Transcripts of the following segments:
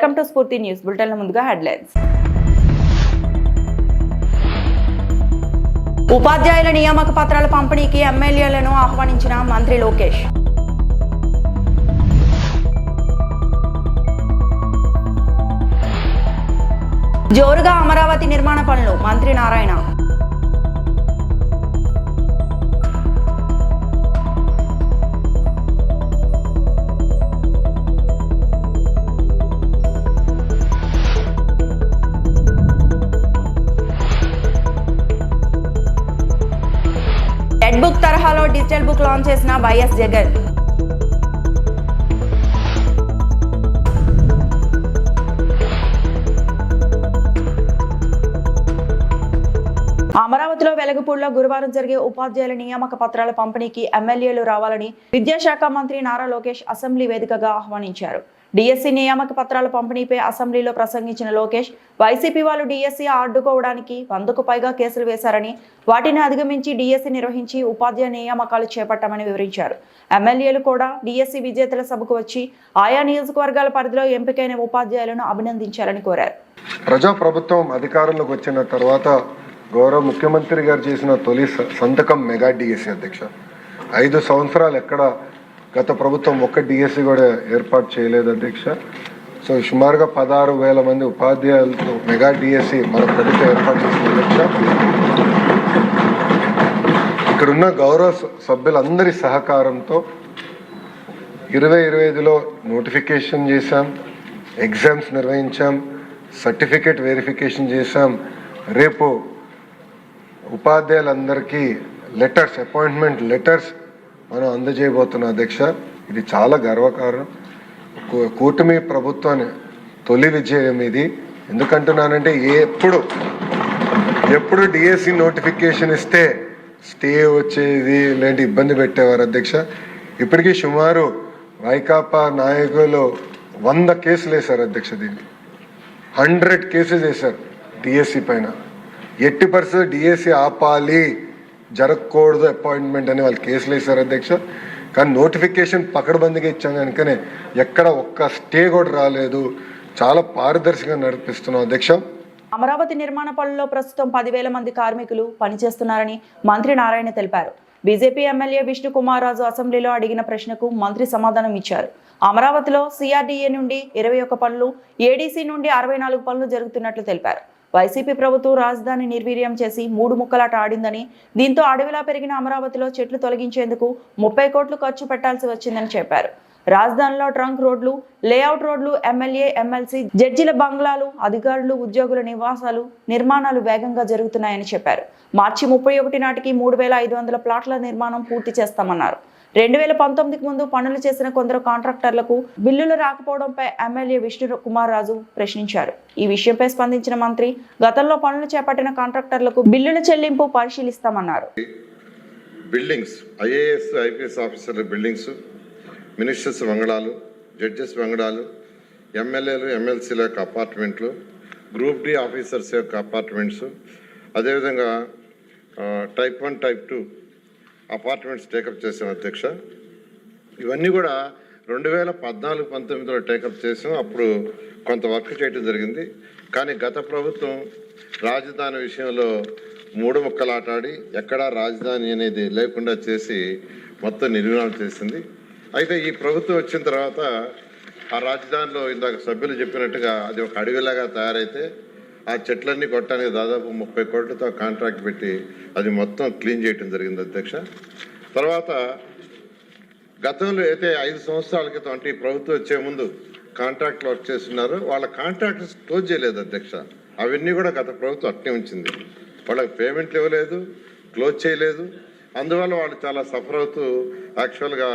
Welcome to స్ఫూర్తి news బులెటిన్ల ముందుగా headlines. ఉపాధ్యాయుల నియామక పత్రాల పంపిణీకి ఎమ్మెల్యేలను ఆహ్వానించిన మంత్రి లోకేష్. జోరుగా అమరావతి నిర్మాణ పనులు మంత్రి నారాయణ. రెడ్ బుక్ తరహాలో డిజిటల్ బుక్ లాంచ్ చేసిన వైఎస్ జగన్. అమరావతిలో వెలగపూడిలో గురువారం జరిగే ఉపాధ్యాయుల నియామక పత్రాల పంపిణీకి ఎమ్మెల్యేలు రావాలని విద్యాశాఖ మంత్రి నారా లోకేష్ అసెంబ్లీ వేదికగా ఆహ్వానించారు. డిఎస్సి నియామక పత్రాల పంపిణీపై అసెంబ్లీలో ప్రసంగించిన లోకేష్, వైసీపీ వాళ్ళు డిఎస్సి అడ్డుకోవడానికి 100కు పైగా కేసులు వేశారని, వాటిని అధిగమించి డిఎస్సి నిర్వహించి ఉపాధ్యాయ నియామకాలు చేపట్టామని వివరించారు. ఎమ్మెల్యేలు కూడా డిఎస్సి విజేతల సభకు వచ్చి ఆయా నియోజకవర్గాల పరిధిలో ఎంపికైన ఉపాధ్యాయులను అభినందించాలని కోరారు. ప్రజాప్రభుత్వం అధికారంలోకి వచ్చిన తర్వాత గౌరవ ముఖ్యమంత్రి గారు చేసిన తొలి సంతకం మెగా డిఎస్సి అధ్యక్ష. 5 సంవత్సరాలు ఎక్కడ గత ప్రభుత్వం ఒక్క డిఎస్సి కూడా ఏర్పాటు చేయలేదు అధ్యక్ష. సో సుమారుగా 16,000 మంది ఉపాధ్యాయులతో మెగా డిఎస్సి మన ప్రభుత్వం ఏర్పాటు చేసిన అధ్యక్ష. ఇక్కడున్న గౌరవ సభ్యులందరి సహకారంతో 2025లో నోటిఫికేషన్ చేశాం, ఎగ్జామ్స్ నిర్వహించాం, సర్టిఫికేట్ వెరిఫికేషన్ చేశాం. రేపు ఉపాధ్యాయులందరికీ లెటర్స్, అపాయింట్మెంట్ లెటర్స్ మనం అందజేయబోతున్నాం అధ్యక్ష. ఇది చాలా గర్వకారణం. కూటమి ప్రభుత్వాన్ని తొలి విజయం ఇది. ఎందుకంటున్నానంటే ఎప్పుడు డిఎస్సి నోటిఫికేషన్ ఇస్తే స్టే వచ్చేది, ఇలాంటి ఇబ్బంది పెట్టేవారు అధ్యక్ష. ఇప్పటికీ సుమారు వైకాపా నాయకులు 100 కేసులు వేశారు అధ్యక్ష. దీన్ని 100 కేసెస్ వేశారు డిఎస్సి పైన. 80% డిఎస్సి ఆపాలి, జరగకూడదు అపాయింట్మెంట్ అని వాళ్ళు కేసులు వేశారు అధ్యక్ష. కానీ నోటిఫికేషన్ పకడ్బందీగా ఇచ్చాం కనుకనే ఎక్కడ ఒక్క స్టే కూడా రాలేదు. చాలా పారదర్శకంగా నడిపిస్తున్నాం అధ్యక్ష. అమరావతి నిర్మాణ పనుల్లో ప్రస్తుతం 10,000 మంది కార్మికులు పనిచేస్తున్నారని మంత్రి నారాయణ తెలిపారు. బీజేపీ ఎమ్మెల్యే విష్ణు కుమార్ రాజు అసెంబ్లీలో అడిగిన ప్రశ్నకు మంత్రి సమాధానం ఇచ్చారు. అమరావతిలో సిఆర్డీఏ నుండి 21 పనులు, ఏడీసీ నుండి 64 పనులు జరుగుతున్నట్లు తెలిపారు. వైసీపీ ప్రభుత్వం రాజధాని నిర్వీర్యం చేసి 3 ముక్కలాట ఆడిందని, దీంతో అడవిలా పెరిగిన అమరావతిలో చెట్లు తొలగించేందుకు 30 కోట్లు ఖర్చు పెట్టాల్సి వచ్చిందని చెప్పారు. రాజధానిలో ట్రంక్ రోడ్లు, లేఅవుట్ రోడ్లు, ఎమ్మెల్యే, ఎమ్మెల్సీ, జడ్జిల బంగ్లాలు, అధికారులు, ఉద్యోగుల నివాసాలు నిర్మాణాలు వేగంగా జరుగుతున్నాయని చెప్పారు. మార్చి 31 నాటికి 3,500 ప్లాట్ల నిర్మాణం పూర్తి చేస్తామన్నారు. 2019కి ముందు పనులు చేసిన కొందరు కాంట్రాక్టర్లకు బిల్లులు రాకపోవడంపై ఎమ్మెల్యే విష్ణు కుమార్ రాజు ప్రశ్నించారు. ఈ విషయంపై స్పందించిన మంత్రి, గతంలో పనులు చేపట్టిన కాంట్రాక్టర్లకు బిల్లుల చెల్లింపు పరిశీలిస్తామన్నారు. బిల్డింగ్స్, ఐఏఎస్, ఐపీఎస్ ఆఫీసర్ల బిల్డింగ్స్, మినిస్టర్స్ బంగళాలు, జడ్జెస్ బంగళాలు, ఎమ్మెల్యేలు, ఎమ్మెల్సీల యొక్క అపార్ట్మెంట్లు, గ్రూప్ డి ఆఫీసర్స్ యొక్క అపార్ట్మెంట్స్, అదేవిధంగా టైప్ 1, టైప్ 2 అపార్ట్మెంట్స్ టేకప్ చేసాం అధ్యక్ష. ఇవన్నీ కూడా 2014-19లో టేకప్ చేసాం. అప్పుడు కొంత వర్క్ చేయడం జరిగింది. కానీ గత ప్రభుత్వం రాజధాని విషయంలో 3 ముక్కలాటాడి ఎక్కడా రాజధాని అనేది లేకుండా చేసి మొత్తం నిర్వీర్యం చేసింది. అయితే ఈ ప్రభుత్వం వచ్చిన తర్వాత ఆ రాజధానిలో ఇందాక సభ్యులు చెప్పినట్టుగా అది ఒక అడవిలాగా తయారైతే ఆ చెట్లన్నీ కొట్టడానికి దాదాపు 30 కోట్లతో కాంట్రాక్ట్ పెట్టి అది మొత్తం క్లీన్ చేయడం జరిగింది అధ్యక్ష. తర్వాత గతంలో అయితే 5 సంవత్సరాల క్రితం అంటే ఈ ప్రభుత్వం వచ్చే ముందు కాంట్రాక్ట్లు వర్క్ చేస్తున్నారో వాళ్ళ కాంట్రాక్ట్స్ క్లోజ్ చేయలేదు అధ్యక్ష. అవన్నీ కూడా గత ప్రభుత్వం అట్నే ఉంచింది. వాళ్ళకి పేమెంట్లు ఇవ్వలేదు, క్లోజ్ చేయలేదు. అందువల్ల వాళ్ళు చాలా సఫర్ అవుతూ యాక్చువల్గా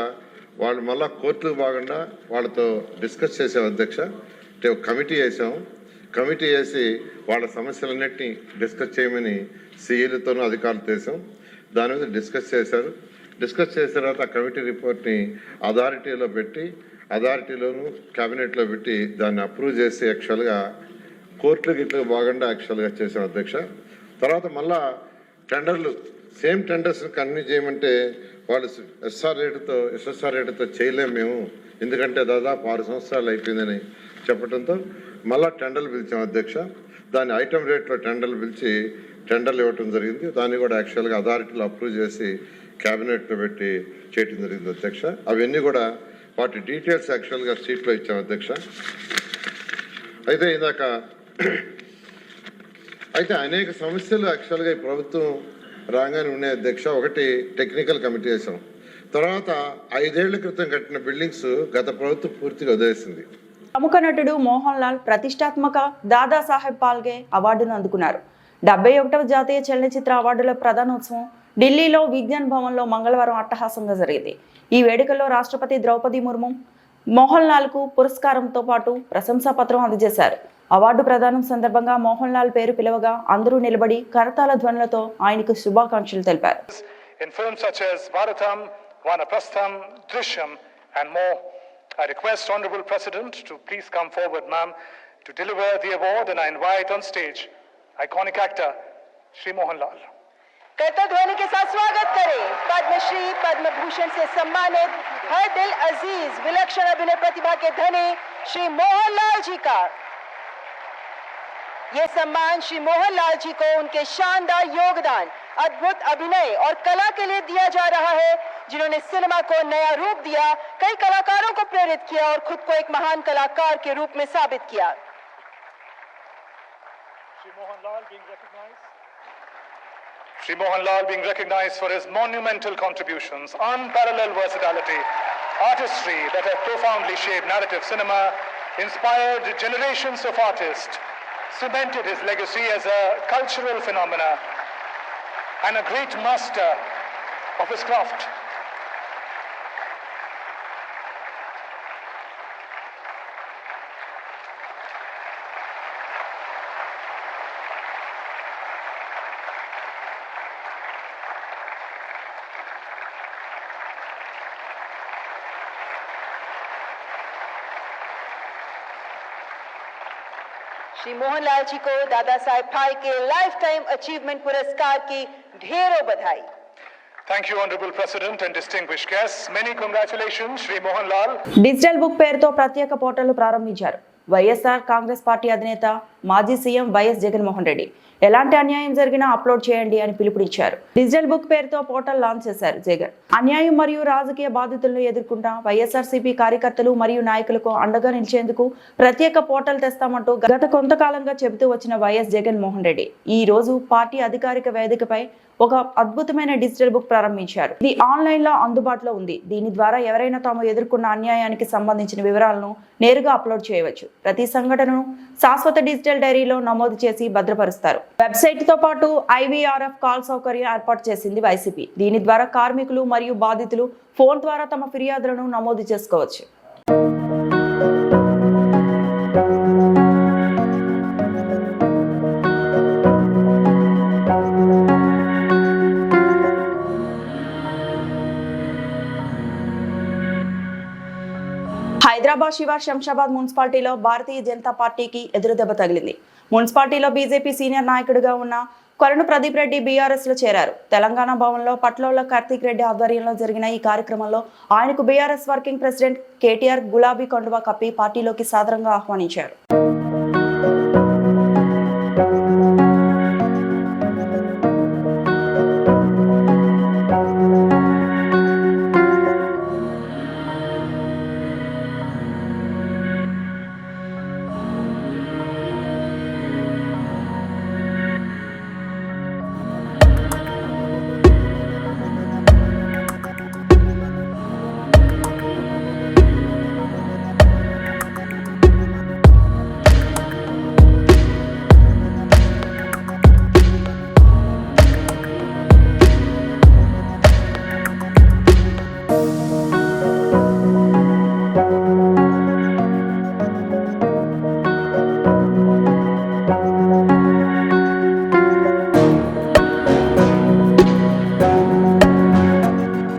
వాళ్ళు మళ్ళీ కోర్టుకు బాగుండా వాళ్ళతో డిస్కస్ చేసాం అధ్యక్ష. కమిటీ వేసాము. కమిటీ వేసి వాళ్ళ సమస్యలన్నింటినీ డిస్కస్ చేయమని సీఈలతోనూ అధికారులు చేసాం. దాని మీద డిస్కస్ చేశారు. డిస్కస్ చేసిన తర్వాత ఆ కమిటీ రిపోర్ట్ని అథారిటీలో పెట్టి, అథారిటీలోను క్యాబినెట్లో పెట్టి దాన్ని అప్రూవ్ చేసి యాక్చువల్గా కోర్టులకు ఇట్లా బాగుండా యాక్చువల్గా చేసాం అధ్యక్ష. తర్వాత మళ్ళా టెండర్లు, సేమ్ టెండర్స్ కంటిన్యూ చేయమంటే వాళ్ళు ఎస్ఎస్ఆర్ రేటుతో చేయలేము మేము, ఎందుకంటే దాదాపు 6 సంవత్సరాలు అయిపోయిందని చెప్పడంతో మళ్ళా టెండర్లు పిలిచాం అధ్యక్ష. దాని ఐటమ్ రేట్లో టెండర్లు పిలిచి టెండర్లు ఇవ్వటం జరిగింది. దాన్ని కూడా యాక్చువల్గా అథారిటీలో అప్రూవ్ చేసి క్యాబినెట్లో పెట్టి చేయటం జరిగింది అధ్యక్ష. అవన్నీ కూడా వాటి డీటెయిల్స్ యాక్చువల్గా షీట్లో ఇచ్చాం అధ్యక్ష. అయితే అనేక సమస్యలు యాక్చువల్గా ఈ ప్రభుత్వం రాగానే ఉన్నాయి అధ్యక్ష. ఒకటి టెక్నికల్ కమిటీ వేసాం. తర్వాత 5 ఏళ్ల క్రితం కట్టిన బిల్డింగ్స్ గత ప్రభుత్వం పూర్తిగా వదిలేసింది. ప్రముఖ నటుడు మోహన్ లాల్ ప్రతిష్టాత్మక దాదాసాహెబ్ పాల్కే అవార్డును అందుకున్నారు. 71వ జాతీయ చలనచిత్ర అవార్డుల ప్రధానోత్సవం ఢిల్లీలో విజ్ఞాన్ భవన్లో మంగళవారం అట్టహాసంగా జరిగింది. ఈ వేడుకల్లో రాష్ట్రపతి ద్రౌపది ముర్ము మోహన్ లాల్ కు పురస్కారంతో పాటు ప్రశంసా పత్రం అందజేశారు. అవార్డు ప్రదానం సందర్భంగా మోహన్ లాల్ పేరు పిలవగా అందరూ నిలబడి కరతాళ ధ్వనులతో ఆయనకు శుభాకాంక్షలు తెలిపారు. In films such as Bharatam, Vanaprastham, Drishyam and more, I request Honorable President to please come forward, ma'am, to deliver the award, and I invite on stage iconic actor Shri Mohan Lal. करता ध्वनि के साथ स्वागत करें पद्मश्री पद्म भूषण से सम्मानित हर दिल अजीज विलक्षण अभिनय प्रतिभा के धनी श्री मोहन लाल जी का। ये सम्मान श्री मोहन लाल जी को उनके शानदार योगदान, अद्भुत अभिनय और कला के लिए दिया जा रहा है, जिन्होंने सिनेमा को नया रूप दिया, कई कलाकारों को प्रेरित किया और खुद को एक महान कलाकार के रूप में साबित किया। Shri Mohan Lal being recognized for his monumental contributions, unparalleled versatility, artistry that have profoundly shaped narrative cinema, inspired generations of artists, cemented his legacy as a cultural phenomena and a great master of his craft. Shri Mohan Lal ji को Dada Saheb Phalke life time achievement पुरस्कार की ढेरों बधाई। Thank you, Honorable President and distinguished guests. Many congratulations, Shri Mohan Lal. Digital book పేరుతో ప్రత్యేక portal ప్రారంభించారు. YSR Congress party అధినేత మాజీ సీఎం వైఎస్ జగన్మోహన్ రెడ్డి ఎలాంటి అన్యాయం జరిగినా అప్లోడ్ చేయండి అని పిలుపునిచ్చారు. డిజిటల్ బుక్ పేరుతో పోర్టల్ లాంచ్ చేశారు జగన్. అన్యాయం మరియు రాజకీయ బాధితులను ఎదుర్కొంటా వైఎస్ఆర్సీపీ కార్యకర్తలు మరియు నాయకులకు అండగా నిలిచేందుకు ప్రత్యేక పోర్టల్ తెస్తామంటూ గత కొంతకాలంగా చెబుతూ వచ్చిన వైఎస్ జగన్మోహన్ రెడ్డి ఈ రోజు పార్టీ అధికారిక వేదికపై ఒక అద్భుతమైన డిజిటల్ బుక్ ప్రారంభించారు. ఇది ఆన్లైన్ లో అందుబాటులో ఉంది. దీని ద్వారా ఎవరైనా తాము ఎదుర్కొన్న అన్యాయానికి సంబంధించిన వివరాలను నేరుగా అప్లోడ్ చేయవచ్చు. ప్రతి సంఘటనను శాశ్వత డిజిటల్ డైరీలో నమోదు చేసి భద్రపరుస్తారు. వెబ్సైట్ తో పాటు IVRF కాల్ సౌకర్యం ఏర్పాటు చేసింది వైసీపీ. దీని ద్వారా కార్మికులు మరియు బాధితులు ఫోన్ ద్వారా తమ ఫిర్యాదులను నమోదు చేసుకోవచ్చు. హైదరాబాద్ శివార్ శంషాబాద్ మున్సిపాలిటీలో భారతీయ జనతా పార్టీకి ఎదురుదెబ్బ తగిలింది. మున్సిపాలిటీలో బీజేపీ సీనియర్ నాయకుడిగా ఉన్న కొలను ప్రదీప్ రెడ్డి బీఆర్ఎస్ లో చేరారు. తెలంగాణ భవన్లో పట్లోళ్ల కార్తీక్ రెడ్డి ఆధ్వర్యంలో జరిగిన ఈ కార్యక్రమంలో ఆయనకు బీఆర్ఎస్ వర్కింగ్ ప్రెసిడెంట్ కేటీఆర్ గులాబీ కండువా కప్పి పార్టీలోకి సాదరంగా ఆహ్వానించారు.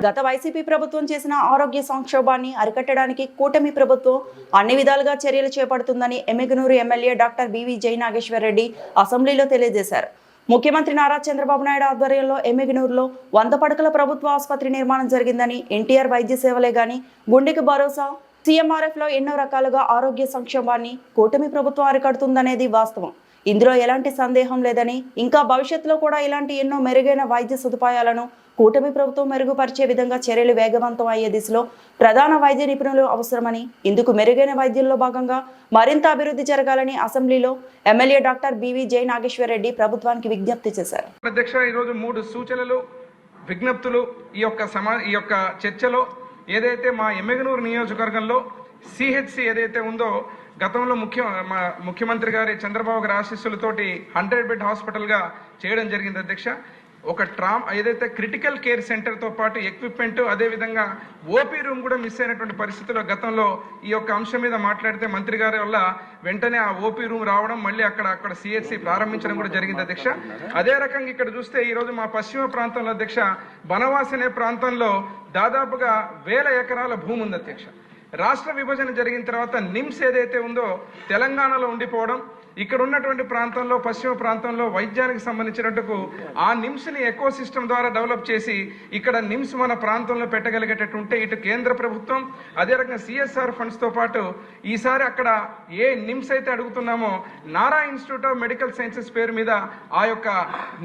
గత వైసీపీ ప్రభుత్వం చేసిన ఆరోగ్య సంక్షోభాన్ని అరికట్టడానికి కూటమి ప్రభుత్వం అన్ని విధాలుగా చర్యలు చేపడుతుందని ఎమ్మిగనూరు ఎమ్మెల్యే డాక్టర్ బివి జై నాగేశ్వర్ రెడ్డి అసెంబ్లీలో తెలియజేశారు. ముఖ్యమంత్రి నారా చంద్రబాబు నాయుడు ఆధ్వర్యంలో ఎమ్మిగనూరులో 100 పడకల ప్రభుత్వ ఆసుపత్రి నిర్మాణం జరిగిందని, ఎన్టీఆర్ వైద్య సేవలే గాని గుండెకి భరోసా, సీఎంఆర్ఎఫ్ లో ఎన్నో రకాలుగా ఆరోగ్య సంక్షేమాన్ని కూటమి ప్రభుత్వం అరికడుతుందనేది వాస్తవం. ఇందులో ఎలాంటి సందేహం లేదని, ఇంకా భవిష్యత్తులో కూడా ఇలాంటి ఎన్నో మెరుగైన వైద్య సదుపాయాలను కూటమి ప్రభుత్వం మెరుగుపరిచే విధంగా చర్యలు వేగవంతం అయ్యే దిశలో ప్రధాన వైద్య నిపుణులు అవసరమని, ఇందుకు మెరుగైన వైద్యంలో భాగంగా మరింత అభివృద్ధి జరగాలని అసెంబ్లీలో ఎమ్మెల్యే డాక్టర్ బివి జై నాగేశ్వర్ రెడ్డి ప్రభుత్వానికి విజ్ఞప్తి చేశారు. అధ్యక్ష, ఈరోజు 3 సూచనలు, విజ్ఞప్తులు ఈ యొక్క చర్చలో ఏదైతే మా ఎమ్మిగనూరు నియోజకవర్గంలో సిహెచ్సి ఏదైతే ఉందో, గతంలో ముఖ్యమంత్రి గారి చంద్రబాబు గారి ఆశీస్సులతోటి 100 బెడ్ హాస్పిటల్గా చేయడం జరిగింది అధ్యక్ష. ఒక ఏదైతే క్రిటికల్ కేర్ సెంటర్తో పాటు ఎక్విప్మెంట్, అదేవిధంగా ఓపీ రూమ్ కూడా మిస్ అయినటువంటి పరిస్థితుల్లో గతంలో ఈ యొక్క అంశం మీద మాట్లాడితే మంత్రి గారి వల్ల వెంటనే ఆ ఓపీ రూమ్ రావడం, మళ్ళీ అక్కడ సిహెచ్సి ప్రారంభించడం కూడా జరిగింది అధ్యక్ష. అదే రకంగా ఇక్కడ చూస్తే ఈరోజు మా పశ్చిమ ప్రాంతంలో అధ్యక్ష, బనవాస్ అనే ప్రాంతంలో దాదాపుగా 1000 ఎకరాల భూమి ఉంది అధ్యక్ష. రాష్ట్ర విభజన జరిగిన తర్వాత నిమ్స్ ఏదైతే ఉందో తెలంగాణలో ఉండిపోవడం, ఇక్కడ ఉన్నటువంటి ప్రాంతంలో, పశ్చిమ ప్రాంతంలో వైద్యానికి సంబంధించినట్టుకు ఆ నిమ్స్ని ఎకో సిస్టమ్ ద్వారా డెవలప్ చేసి ఇక్కడ నిమ్స్ మన ప్రాంతంలో పెట్టగలిగేటట్టుంటే ఇటు కేంద్ర ప్రభుత్వం, అదే రకంగా సిఎస్ఆర్ ఫండ్స్తో పాటు ఈసారి అక్కడ ఏ నిమ్స్ అయితే అడుగుతున్నామో Nara institute of medical sciences పేరు మీద ఆ యొక్క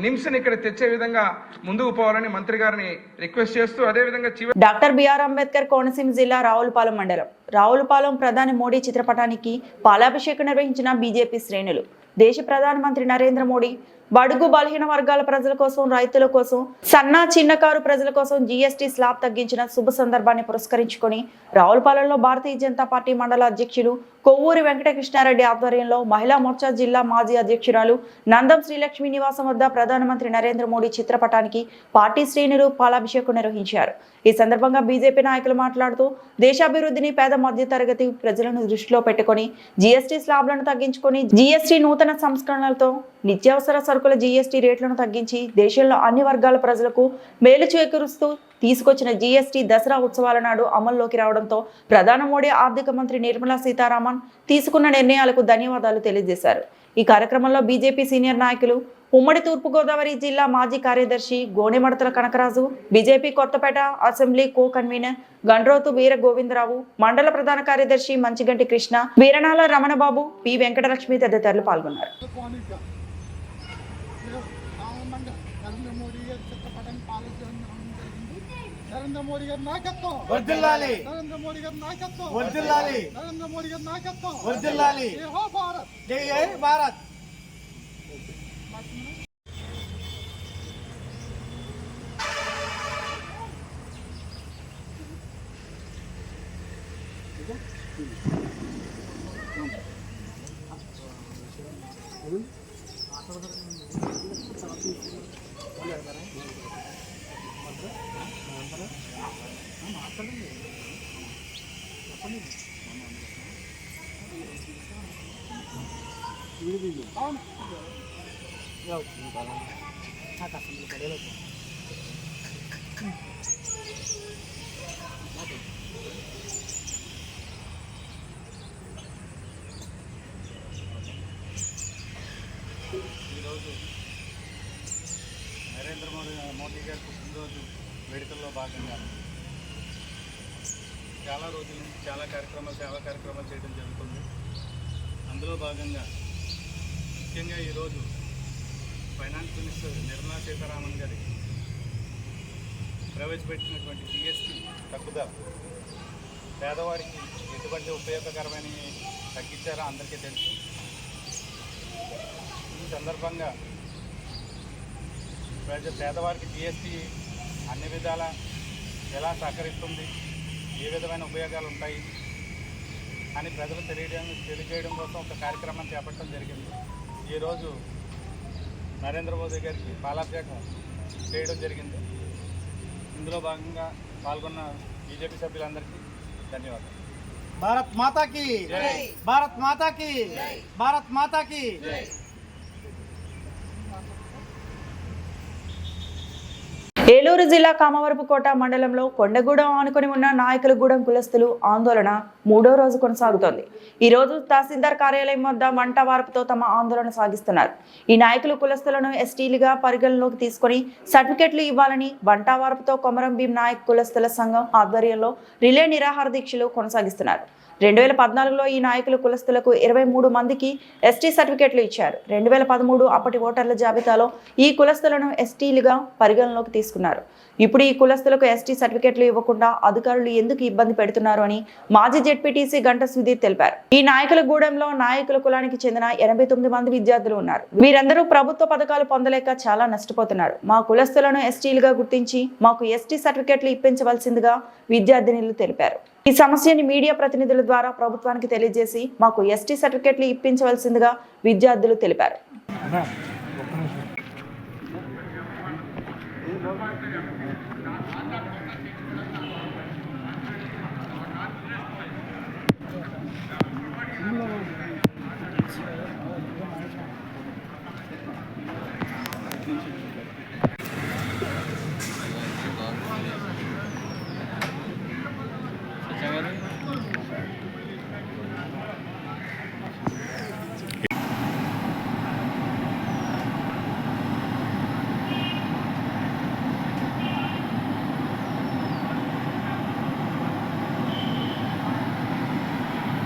నిమ్స్ని ఇక్కడ తెచ్చే విధంగా ముందుకు పోవాలని మంత్రి గారిని రిక్వెస్ట్ చేస్తూ, అదేవిధంగా డాక్టర్ బిఆర్ అంబేద్కర్ కోనసీమ జిల్లా రావులపాలెం మండలం రావులపాలెం ప్రధాని మోడీ చిత్రపటానికి పాలాభిషేకం నిర్వహించిన బీజేపీ శ్రేణులు. దేశ ప్రధానమంత్రి నరేంద్ర మోడీ బడుగు బలహీన వర్గాల ప్రజల కోసం, రైతుల కోసం, సన్న చిన్నకారు ప్రజల కోసం జీఎస్టీ స్లాబ్ తగ్గించిన శుభ సందర్భాన్ని పురస్కరించుకొని రావులపాలెంలో భారతీయ జనతా పార్టీ మండల అధ్యక్షులు కొవ్వూరి వెంకటకృష్ణారెడ్డి ఆధ్వర్యంలో మహిళా మోర్చా జిల్లా మాజీ అధ్యక్షురాలు నందం శ్రీలక్ష్మి నివాసం వద్ద ప్రధానమంత్రి నరేంద్ర మోడీ చిత్రపటానికి పార్టీ శ్రేణులు పాలాభిషేకం నిర్వహించారు. ఈ సందర్భంగా బీజేపీ నాయకులు మాట్లాడుతూ దేశాభివృద్ధిని, పేద మధ్య తరగతి ప్రజలను దృష్టిలో పెట్టుకొని జీఎస్టీ స్లాబ్లను తగ్గించుకొని జీఎస్టీ నూతన సంస్కరణలతో నిత్యావసర సరుకుల జీఎస్టీ రేట్లను తగ్గించి దేశంలో అన్ని వర్గాల ప్రజలకు మేలు చేకూరుస్తూ తీసుకొచ్చిన జీఎస్టీ దసరా ఉత్సవాల నాడు అమల్లోకి రావడంతో ప్రధాని మోడీ, ఆర్థిక మంత్రి నిర్మలా సీతారామన్ తీసుకున్న నిర్ణయాలకు ధన్యవాదాలు తెలియజేశారు. ఈ కార్యక్రమంలో బీజేపీ సీనియర్ నాయకులు, ఉమ్మడి తూర్పుగోదావరి జిల్లా మాజీ కార్యదర్శి Gonemadathala Kanakaraju, BJP Kothapeta assembly co convener Gandrothu Veera Govindarao, మండల ప్రధాన కార్యదర్శి మంచిగంటి కృష్ణ, వీరనాల రమణబాబు, పి వెంకటలక్ష్మి తదితరులు పాల్గొన్నారు. నరేంద్ర మోడీ గారి నాయకత్వం వర్ధిల్లాలి. నరేంద్ర మోడీ గారి నాయకత్వం వర్ధిల్లాలి. నరేంద్ర మోడీ గారి నాయకత్వం వర్ధిల్లాలి. జై హో భారత్, జై భారత్. ఈరోజు నరేంద్ర మోడీ గారి పుట్టినరోజు వేడుకల్లో భాగంగా చాలా రోజుల నుంచి సేవా కార్యక్రమాలు చేయడం జరుగుతుంది. అందులో భాగంగా ముఖ్యంగా ఈరోజు ఫైనాన్స్ మినిస్టర్ నిర్మలా సీతారామన్ గారి ప్రవేశపెట్టినటువంటి జీఎస్టీ తగ్గుదల పేదవారికి ఎటువంటి ఉపయోగకరమైన తగ్గించారో అందరికీ తెలుసు. ఈ సందర్భంగా పేదవారికి జీఎస్టీ అన్ని విధాల ఎలా సహకరిస్తుంది, ఏ విధమైన ఉపయోగాలు ఉంటాయి అని ప్రజలు తెలియజేయడం కోసం ఒక కార్యక్రమం చేపట్టడం జరిగింది. ఈరోజు నరేంద్ర మోదీ గారికి పాలాభిషేకం చేయడం జరిగింది. ఇందులో భాగంగా పాల్గొన్న బీజేపీ సభ్యులందరికీ ధన్యవాదాలు. భారత్ మాతాకి జై. భారత్ మాతాకి జై. భారత్ మాతాకి జై. ఏలూరు జిల్లా కామవరపుకోట మండలంలో కొండగూడెం ఆనుకొని ఉన్న నాయకులగూడెం కులస్తులు ఆందోళన 3వ రోజు కొనసాగుతోంది. ఈ రోజు తహసీల్దార్ కార్యాలయం వద్ద మంట వార్పుతో తమ ఆందోళన సాగిస్తున్నారు. ఈ నాయకులు కులస్తులను ఎస్టీలుగా పరిగణలోకి తీసుకుని సర్టిఫికెట్లు ఇవ్వాలని వంట వార్పుతో కొమరం భీం నాయక్ కులస్తుల సంఘం ఆధ్వర్యంలో రిలే నిరాహార దీక్షలు కొనసాగిస్తున్నారు. 2014లో ఈ నాయకులు కులస్తులకు 23 మందికి ఎస్టీ సర్టిఫికెట్లు ఇచ్చారు. 2013 అప్పటి ఓటర్ల జాబితాలో ఈ కులస్తులను ఎస్టీలుగా పరిగణలోకి తీసుకున్నారు. ఇప్పుడు ఈ కులస్తులకు ఎస్టీ సర్టిఫికెట్లు ఇవ్వకుండా అధికారులు ఎందుకు ఇబ్బంది పెడుతున్నారు అని మాజీ జెడ్పీటీసీ గంట సుధీర్ తెలిపారు. ఈ నాయకుల గూడెంలో నాయకుల కులానికి చెందిన 89 మంది విద్యార్థులు ఉన్నారు. వీరందరూ ప్రభుత్వ పథకాలు పొందలేక చాలా నష్టపోతున్నారు. మా కులస్తులను ఎస్టీలుగా గుర్తించి మాకు ఎస్టీ సర్టిఫికెట్లు ఇప్పించవలసిందిగా విద్యార్థినులు తెలిపారు. ఈ సమస్యని మీడియా ప్రతినిధుల ద్వారా ప్రభుత్వానికి తెలియజేసి మాకు ఎస్టీ సర్టిఫికెట్లు ఇప్పించవలసిందిగా విద్యార్థులు తెలిపారు.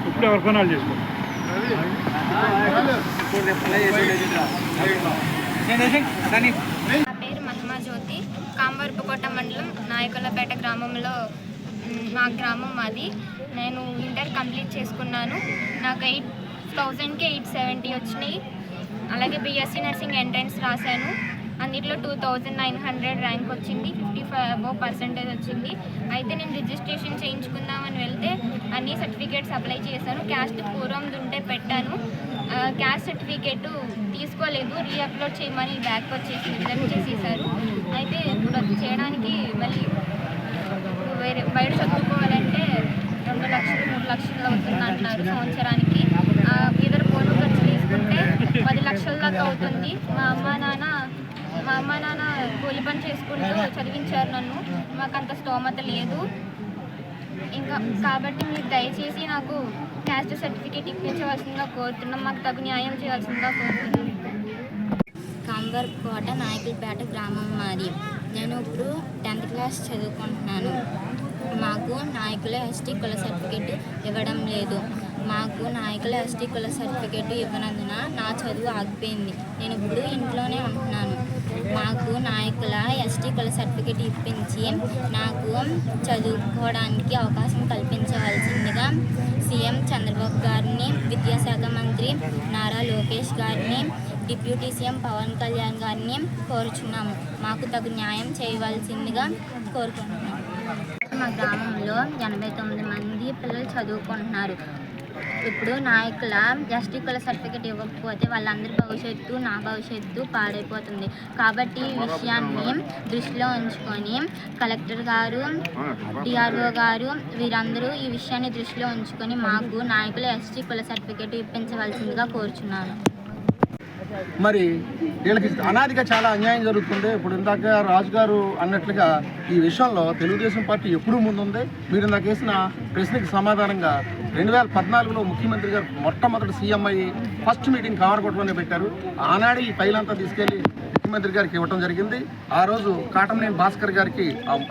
ఇప్పుడు ఎవరు కొనాలి చేసుకోండి. నా పేరు మహిమా జ్యోతి. కామవరపుకోట మండలం నాయకులపేట గ్రామంలో మా గ్రామం మాది. నేను ఇంటర్ కంప్లీట్ చేసుకున్నాను. నాకు 8,000కి 870 వచ్చినాయి. అలాగే బీఎస్సీ నర్సింగ్ ఎంట్రన్స్ రాశాను. అన్నిట్లో 2,900 ర్యాంక్ వచ్చింది. 55% వచ్చింది. అయితే నేను రిజిస్ట్రేషన్ చేయించుకుందామని వెళ్తే అన్ని సర్టిఫికేట్స్ అప్లై చేశాను. క్యాస్ట్ పూర్వంది ఉంటే పెట్టాను. క్యాస్ట్ సర్టిఫికేట్ తీసుకోలేదు. రీఅప్లోడ్ చేయమని బ్యాక్ వచ్చేసి రిజర్వ్ చేసేసారు. అయితే ఇప్పుడు అది చేయడానికి మళ్ళీ వేరే బయట చదువుకోవాలంటే 2 లక్షలు 3 లక్షలు అవుతుంది అంటున్నారు సంవత్సరానికి. ఇద్దరు పోను ఖర్చు తీసుకుంటే 10 లక్షల దాకా అవుతుంది. మా అమ్మ నాన్న కూలి పని చేసుకుంటూ చదివించారు నన్ను. మాకంత స్తోమత లేదు. ఇంకా కాబట్టి మీరు దయచేసి నాకు క్యాస్ట్ సర్టిఫికేట్ ఇప్పించవలసిందిగా కోరుతున్నాం. మాకు తగు న్యాయం చేయాల్సిందిగా కోరుతున్నాను. కామవరపుకోట నాయకులపేట గ్రామం మాది. నేను ఇప్పుడు 10th క్లాస్ చదువుకుంటున్నాను. మాకు నాయకుల ఎస్టీ కుల సర్టిఫికేట్ ఇవ్వడం లేదు. మాకు నాయకుల ఎస్టీ కుల సర్టిఫికేట్ ఇవ్వనందున నా చదువు ఆగిపోయింది. నేను ఇప్పుడు ఇంట్లోనే ఉంటున్నాను. మాకు నాయకుల ఎస్టీ కుల సర్టిఫికేట్ ఇప్పించి నాకు చదువుకోవడానికి అవకాశం కల్పించవలసిందిగా సీఎం చంద్రబాబు గారిని, విద్యాశాఖ మంత్రి నారా లోకేష్ గారిని, డిప్యూటీ సీఎం పవన్ కళ్యాణ్ గారిని కోరుచున్నాము. మాకు తగు న్యాయం చేయవలసిందిగా కోరుకుంటున్నాము. మా గ్రామంలో 89 మంది పిల్లలు చదువుకుంటున్నారు. ఇప్పుడు నాయకుల ఎస్టీ కుల సర్టిఫికేట్ ఇవ్వకపోతే వాళ్ళందరి భవిష్యత్తు, నా భవిష్యత్తు పాడైపోతుంది. కాబట్టి ఈ విషయాన్ని దృష్టిలో ఉంచుకొని కలెక్టర్ గారు, డిఆర్ఓ గారు వీరందరూ ఈ విషయాన్ని దృష్టిలో ఉంచుకొని మాకు నాయకుల ఎస్టీ కుల సర్టిఫికేట్ ఇప్పించవలసిందిగా కోరుచున్నాను. మరి వీళ్ళకి అనాదిగా చాలా అన్యాయం జరుగుతుంది. ఇప్పుడు ఇందాక రాజుగారు అన్నట్లుగా ఈ విషయంలో తెలుగుదేశం పార్టీ ఎప్పుడూ ముందుంది. మీరు ఇందాక వేసిన ప్రశ్నకి సమాధానంగా 2014లో ముఖ్యమంత్రి గారు మొట్టమొదటి సీఎం అయ్యి ఫస్ట్ మీటింగ్ కామరకోటలోనే పెట్టారు. ఆనాడు ఈ ఫైల్ అంతా తీసుకెళ్ళి ముఖ్యమంత్రి గారికి ఇవ్వడం జరిగింది. ఆ రోజు కాటమనేని భాస్కర్ గారికి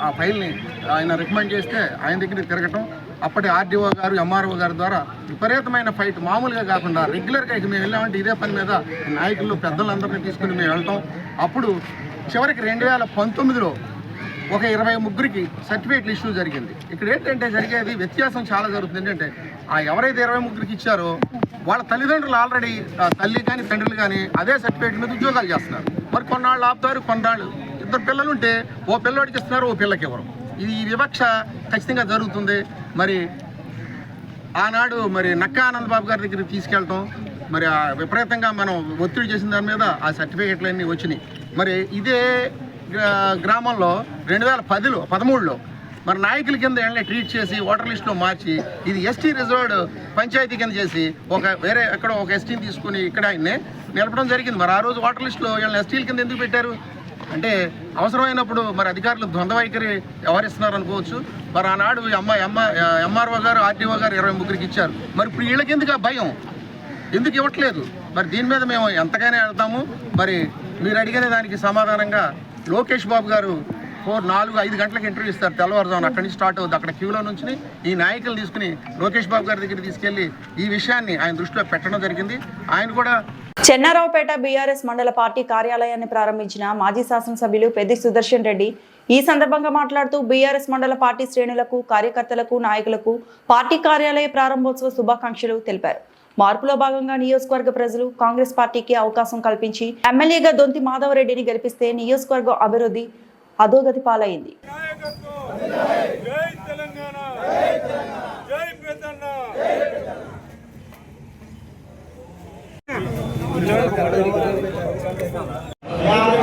ఆ ఫైల్ని ఆయన రికమెండ్ చేస్తే ఆయన దగ్గరికి తిరగటం, అప్పటి ఆర్డీఓ గారు, ఎంఆర్ఓ గారి ద్వారా విపరీతమైన ఫైట్, మామూలుగా కాకుండా రెగ్యులర్గా ఇక మేము వెళ్ళామంటే ఇదే పని మీద నాయకులు పెద్దలందరినీ తీసుకుని మేము వెళ్తాం. అప్పుడు చివరికి 2019లో ఒక 23కి సర్టిఫికేట్లు ఇష్యూ జరిగింది. ఇక్కడ ఏంటంటే జరిగేది వ్యత్యాసం చాలా జరుగుతుంది. ఏంటంటే ఎవరైతే 23కి ఇచ్చారో వాళ్ళ తల్లిదండ్రులు ఆల్రెడీ తల్లి కానీ తండ్రులు కానీ అదే సర్టిఫికేట్ మీద ఉద్యోగాలు చేస్తున్నారు. మరి కొన్నాళ్ళు ఆపుతారు, కొన్నాళ్ళు 2 పిల్లలు ఉంటే ఓ పిల్లవాడికి ఇస్తున్నారు, ఓ పిల్లకి ఇవ్వరు. ఈ వివక్ష ఖచ్చితంగా జరుగుతుంది. మరి ఆనాడు మరి నక్కా ఆనందబాబు గారి దగ్గరికి తీసుకెళ్ళటం, మరి విపరీతంగా మనం ఒత్తిడి చేసిన దాని మీద ఆ సర్టిఫికేట్లన్నీ వచ్చినాయి. మరి ఇదే గ్రామంలో 2013లో మరి నాయకుల కింద ఏళ్ళని ట్రీట్ చేసి ఓటర్ లిస్టులో మార్చి ఇది ఎస్టీ రిజర్వ్డ్ పంచాయతీ కింద చేసి వేరే ఎక్కడో ఒక ఎస్టీని తీసుకుని ఇక్కడ ఆయన్ని నిలపడం జరిగింది. మరి ఆ రోజు ఓటర్ లిస్టులో వీళ్ళని ఎస్టీల కింద ఎందుకు పెట్టారు? అంటే అవసరమైనప్పుడు మరి అధికారులు ద్వంద్వ వైఖరి వ్యవహరిస్తున్నారు అనుకోవచ్చు. మరి ఆనాడు ఎంఆర్ఓ గారు ఆర్టీఓ గారు 23 ఇచ్చారు. మరి ఇప్పుడు వీళ్ళకి ఎందుకు ఆ భయం, ఎందుకు ఇవ్వట్లేదు? మరి దీని మీద మేము ఎంతగానే వెళ్తాము. మరి మీరు అడిగిన దానికి సమాధానంగా లోకేష్ బాబు గారు 4-5 గంటలకు ఇంటర్వ్యూ ఇస్తారు తెల్లవారుజామున. అక్కడి నుంచి స్టార్ట్ అవుతుంది. అక్కడ క్యూలో నుంచి ఈ నాయకులు తీసుకుని లోకేష్ బాబు గారి దగ్గర తీసుకెళ్లి ఈ విషయాన్ని ఆయన దృష్టిలో పెట్టడం జరిగింది. ఆయన కూడా చెన్నారావుపేట బీఆర్ఎస్ మండల పార్టీ కార్యాలయాన్ని ప్రారంభించిన మాజీ శాసనసభ్యులు పెద్ది సుదర్శన్ రెడ్డి ఈ సందర్భంగా మాట్లాడుతూ బీఆర్ఎస్ మండల పార్టీ శ్రేణులకు, కార్యకర్తలకు, నాయకులకు పార్టీ కార్యాలయ ప్రారంభోత్సవ శుభాకాంక్షలు తెలిపారు. మార్పులో భాగంగా నియోజకవర్గ ప్రజలు కాంగ్రెస్ పార్టీకి అవకాశం కల్పించి ఎమ్మెల్యేగా దొంతి మాధవరెడ్డిని గెలిపిస్తే నియోజకవర్గం అభివృద్ధి అధోగతి పాలైంది.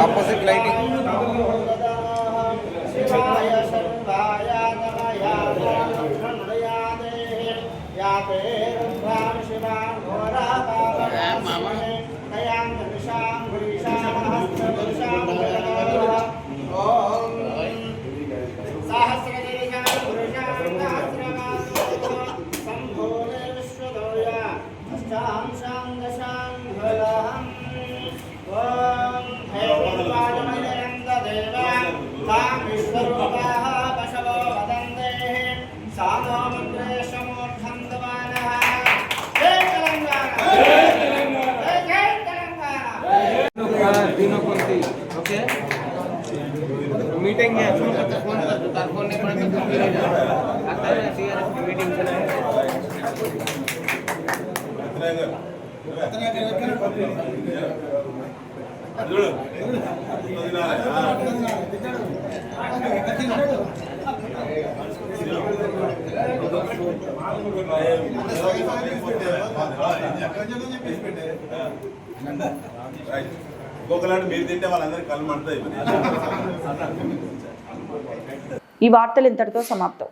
ఆపోజిట్ లైటింగ్ मीटिंग है फोन कर फोन नहीं पड़ा आता है सीआरएफ की मीटिंग ఈ వార్తలు ఇంతటితో సమాప్తం.